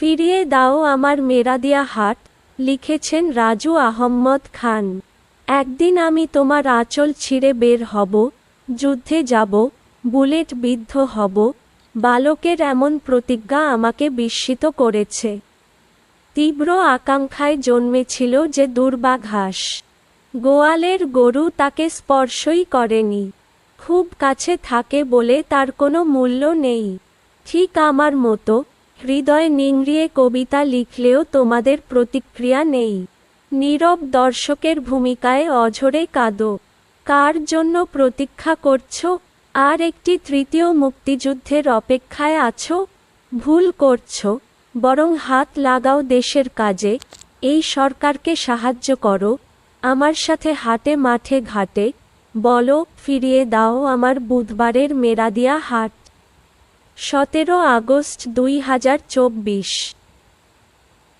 ফিরিয়ে দাও আমার মেরাদিয়া হাট। লিখেছেন রাজু আহম্মদ খান। একদিন আমি তোমার আঁচল ছিঁড়ে বের হব, যুদ্ধে যাব, বুলেট বিদ্ধ হব। বালকের এমন প্রতিজ্ঞা আমাকে বিস্মিত করেছে। তীব্র আকাঙ্ক্ষায় জন্মেছিল যে দুর্বাঘাস। গোয়ালের গরু তাকে স্পর্শই করেনি। খুব কাছে থাকে বলে তার কোনো মূল্য নেই। ঠিক আমার মতো হৃদয় নিংড়িয়ে কবিতা লিখলেও তোমাদের প্রতিক্রিয়া নেই। নীরব দর্শকের ভূমিকায় অঝরে কাঁদো। কার জন্য প্রতীক্ষা করছো? আর একটি তৃতীয় মুক্তিযুদ্ধের অপেক্ষায় আছো? ভুল করছো, বরং হাত লাগাও দেশের কাজে। এই সরকারকে সাহায্য করো, আমার সাথে হাটে মাঠে ঘাটে। বলো, ফিরিয়ে দাও আমার বুধবারের মেরাদিয়া হাট। 17 আগস্ট 2024।